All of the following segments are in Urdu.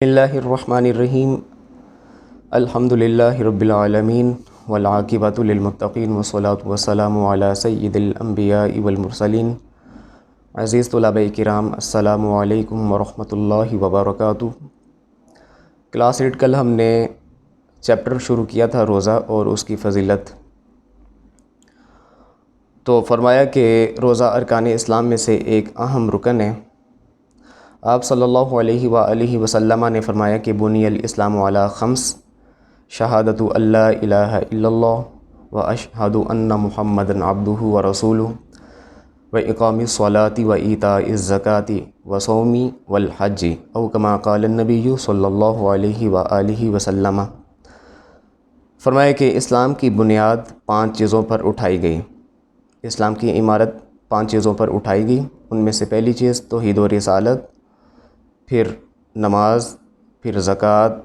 بسم اللہ الرحمن الرحیم الحمد للہ رب العالمین والعاقبۃ للمتقین والصلاۃ والسلام علی سید الانبیاء والمرسلین۔ عزیز طلباء کرام، السلام علیکم ورحمۃ اللہ وبرکاتہ۔ کلاس 8 کل ہم نے چیپٹر شروع کیا تھا روزہ اور اس کی فضیلت۔ تو فرمایا کہ روزہ ارکان اسلام میں سے ایک اہم رکن ہے۔ آپ صلی اللہ علیہ وآلہ وسلم نے فرمایا کہ بنی الاسلام علی خمس، شہادت اللہ الہ الا اللہ و اشہد ان محمدًا عبدہ و رسولہ و اقام الصلاۃ و ایتاء الزکوٰۃ و صوم والحج او کما قال النبی صلی اللہ علیہ وآلہ وسلم۔ فرمایا کہ اسلام کی بنیاد 5 چیزوں پر اٹھائی گئی، اسلام کی عمارت 5 چیزوں پر اٹھائی گئی۔ ان میں سے پہلی چیز توحید و رسالت، پھر نماز، پھر زکوٰۃ،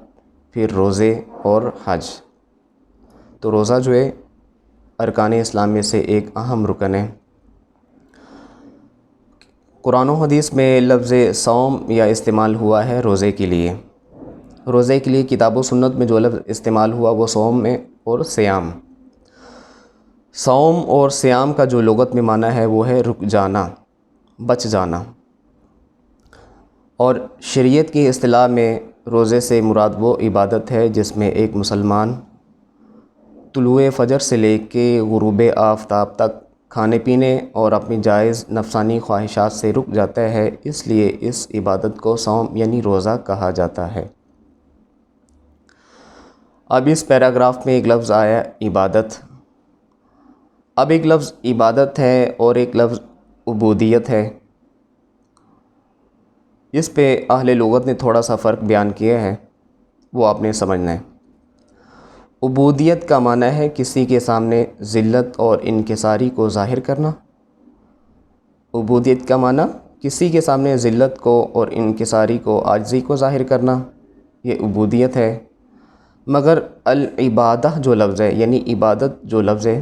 پھر روزے اور حج۔ تو روزہ جو ہے ارکان اسلام میں سے ایک اہم رکن ہے۔ قرآن و حدیث میں لفظ صوم یا استعمال ہوا ہے روزے کے لیے۔ روزے کے لیے کتاب و سنت میں جو لفظ استعمال ہوا وہ صوم میں اور سیام۔ صوم اور سیام کا جو لغت میں معنی ہے وہ ہے رک جانا، بچ جانا۔ اور شریعت کی اصطلاح میں روزے سے مراد وہ عبادت ہے جس میں ایک مسلمان طلوع فجر سے لے کے غروب آفتاب تک کھانے پینے اور اپنی جائز نفسانی خواہشات سے رک جاتا ہے، اس لیے اس عبادت کو صوم یعنی روزہ کہا جاتا ہے۔ اب اس پیراگراف میں ایک لفظ آیا عبادت۔ اب ایک لفظ عبادت ہے اور ایک لفظ عبودیت ہے۔ اس پہ اہل لغت نے تھوڑا سا فرق بیان کیا ہے، وہ آپ نے سمجھنا ہے۔ عبودیت کا معنی ہے کسی کے سامنے ذلت اور انکساری کو ظاہر کرنا۔ عبودیت کا معنی کسی کے سامنے ذلت کو اور انکساری کو، عاجزی کو ظاہر کرنا، یہ عبودیت ہے۔ مگر العبادہ جو لفظ ہے یعنی عبادت جو لفظ ہے،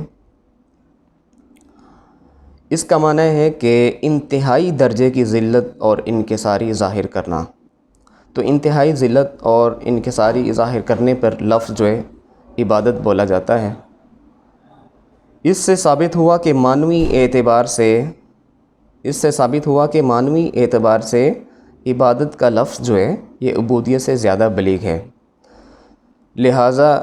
اس کا معنی ہے کہ انتہائی درجے کی ذلت اور انکساری ظاہر کرنا۔ تو انتہائی ذلت اور انکساری ظاہر کرنے پر لفظ جو ہے عبادت بولا جاتا ہے۔ اس سے ثابت ہوا کہ معنوی اعتبار سے عبادت کا لفظ جو ہے یہ عبودیت سے زیادہ بلیغ ہے۔ لہٰذا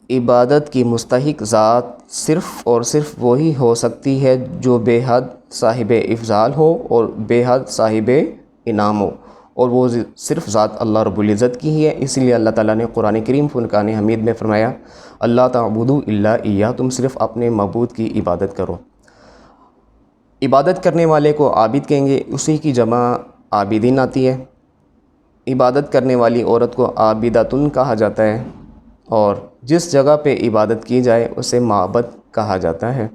عبادت کی مستحق ذات صرف اور صرف وہی ہو سکتی ہے جو بے حد صاحب افضال ہو اور بے حد صاحب انعام ہو، اور وہ صرف ذات اللہ رب العزت کی ہی ہے۔ اسی لیے اللہ تعالیٰ نے قرآن کریم فرقان حمید میں فرمایا اللہ تعبدوا الا ایہ، تم صرف اپنے معبود کی عبادت کرو۔ عبادت کرنے والے کو عابد کہیں گے، اسی کی جمع عابدین آتی ہے۔ عبادت کرنے والی عورت کو عابدۃن کہا جاتا ہے، اور جس جگہ پہ عبادت کی جائے اسے معبد کہا جاتا ہے۔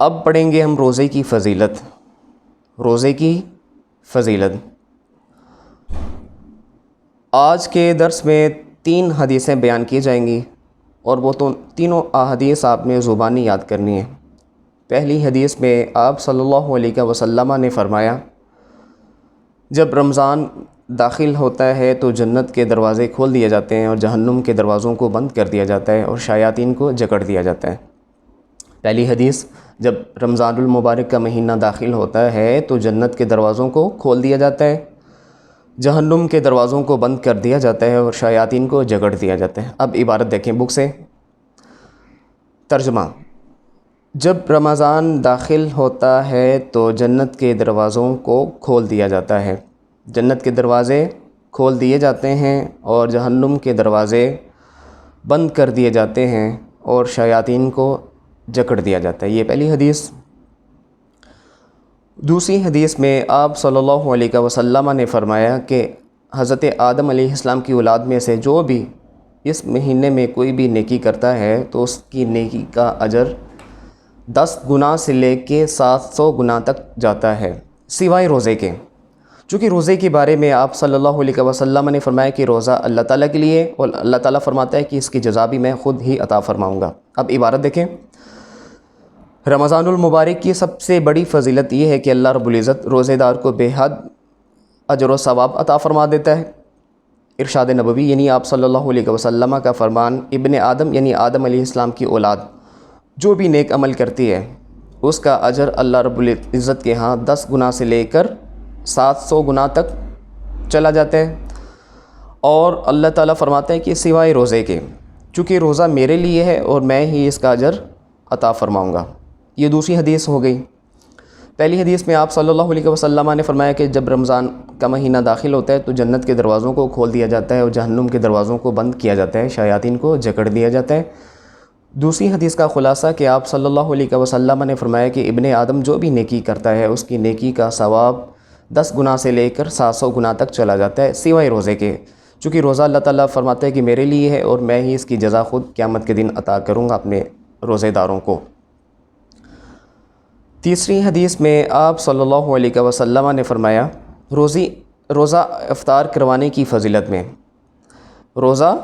اب پڑھیں گے ہم روزے کی فضیلت۔ روزے کی فضیلت آج کے درس میں 3 حدیثیں بیان کی جائیں گی، اور وہ تو تینوں احادیث آپ نے زبانی یاد کرنی ہے۔ پہلی حدیث میں آپ صلی اللہ علیہ وسلم نے فرمایا جب رمضان داخل ہوتا ہے تو جنت کے دروازے کھول دیے جاتے ہیں اور جہنم کے دروازوں کو بند کر دیا جاتا ہے اور شیاطین کو جکڑ دیا جاتا ہے۔ پہلی حدیث، جب رمضان المبارک کا مہینہ داخل ہوتا ہے تو جنت کے دروازوں کو کھول دیا جاتا ہے، جہنم کے دروازوں کو بند کر دیا جاتا ہے اور شیاطین کو جکڑ دیا جاتا ہے۔ اب عبارت دیکھیں بک سے۔ ترجمہ: جب رمضان داخل ہوتا ہے تو جنت کے دروازوں کو کھول دیا جاتا ہے، جنت کے دروازے کھول دیے جاتے ہیں اور جہنم کے دروازے بند کر دیے جاتے ہیں اور شیاطین کو جکڑ دیا جاتا ہے۔ یہ پہلی حدیث۔ دوسری حدیث میں آپ صلی اللہ علیہ وسلم نے فرمایا کہ حضرت آدم علیہ السلام کی اولاد میں سے جو بھی اس مہینے میں کوئی بھی نیکی کرتا ہے تو اس کی نیکی کا اجر 10 گنا سے لے کے 700 گنا تک جاتا ہے، سوائے روزے کے۔ چونکہ روزے کے بارے میں آپ صلی اللہ علیہ وسلم نے فرمایا کہ روزہ اللہ تعالیٰ کے لیے، اور اللہ تعالیٰ فرماتا ہے کہ اس کی جزا بھی میں خود ہی عطا فرماؤں گا۔ اب عبارت دیکھیں۔ رمضان المبارک کی سب سے بڑی فضیلت یہ ہے کہ اللہ رب العزت روزے دار کو بے حد اجر و ثواب عطا فرما دیتا ہے۔ ارشاد نبوی یعنی آپ صلی اللہ علیہ وسلم کا فرمان، ابن آدم یعنی آدم علیہ السلام کی اولاد جو بھی نیک عمل کرتی ہے اس کا اجر اللہ رب العزت کے ہاں 10 گنا سے لے کر 700 گنا تک چلا جاتا ہے۔ اور اللہ تعالیٰ فرماتے ہیں کہ سوائے روزے کے، چونکہ روزہ میرے لیے ہے اور میں ہی اس کا اجر عطا فرماؤں گا۔ یہ دوسری حدیث ہو گئی۔ پہلی حدیث میں آپ صلی اللہ علیہ وسلم نے فرمایا کہ جب رمضان کا مہینہ داخل ہوتا ہے تو جنت کے دروازوں کو کھول دیا جاتا ہے اور جہنم کے دروازوں کو بند کیا جاتا ہے، شیاطین کو جکڑ دیا جاتا ہے۔ دوسری حدیث کا خلاصہ کہ آپ صلی اللہ علیہ وسلم نے فرمایا کہ ابن آدم جو بھی نیکی کرتا ہے اس کی نیکی کا ثواب 10 گنا سے لے کر 700 گنا تک چلا جاتا ہے، سوائے روزے کے، چونکہ روزہ اللہ تعالیٰ فرماتا ہے کہ میرے لیے ہے اور میں ہی اس کی جزا خود قیامت کے دن عطا کروں گا اپنے روزے داروں کو۔ تیسری حدیث میں آپ صلی اللہ علیہ وسلم نے فرمایا روزہ افطار کروانے کی فضیلت میں، روزہ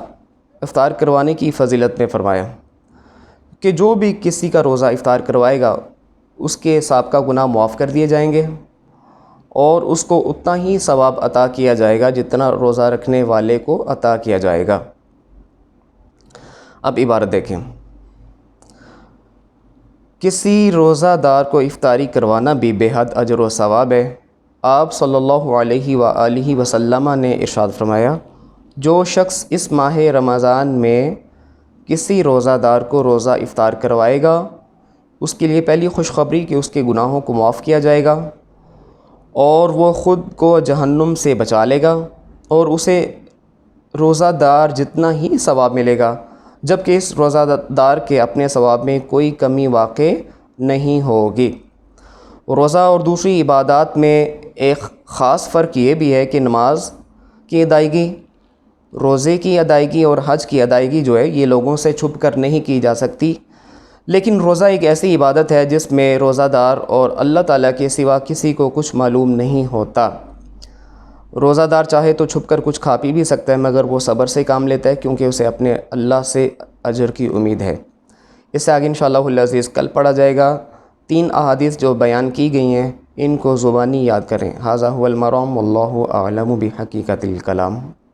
افطار کروانے کی فضیلت میں فرمایا کہ جو بھی کسی کا روزہ افطار کروائے گا اس کے سابقہ گناہ معاف کر دیے جائیں گے اور اس کو اتنا ہی ثواب عطا کیا جائے گا جتنا روزہ رکھنے والے کو عطا کیا جائے گا۔ اب عبارت دیکھیں، کسی روزہ دار کو افطاری کروانا بھی بے حد اجر و ثواب ہے۔ آپ صلی اللہ علیہ وآلہ وسلم نے ارشاد فرمایا، جو شخص اس ماہ رمضان میں کسی روزہ دار کو روزہ افطار کروائے گا اس کے لیے پہلی خوشخبری کہ اس کے گناہوں کو معاف کیا جائے گا اور وہ خود کو جہنم سے بچا لے گا اور اسے روزہ دار جتنا ہی ثواب ملے گا، جبکہ اس روزہ دار کے اپنے ثواب میں کوئی کمی واقع نہیں ہوگی۔ روزہ اور دوسری عبادات میں ایک خاص فرق یہ بھی ہے کہ نماز کی ادائیگی، روزے کی ادائیگی اور حج کی ادائیگی جو ہے یہ لوگوں سے چھپ کر نہیں کی جا سکتی، لیکن روزہ ایک ایسی عبادت ہے جس میں روزہ دار اور اللہ تعالیٰ کے سوا کسی کو کچھ معلوم نہیں ہوتا۔ روزہ دار چاہے تو چھپ کر کچھ کھا پی بھی سکتا ہے مگر وہ صبر سے کام لیتا ہے کیونکہ اسے اپنے اللہ سے اجر کی امید ہے۔ اس سے آگے انشاءاللہ العزیز کل پڑھا جائے گا۔ 3 احادیث جو بیان کی گئی ہیں ان کو زبانی یاد کریں۔ ھذا ھو المرام واللہ اعلم بحقیقت الکلام۔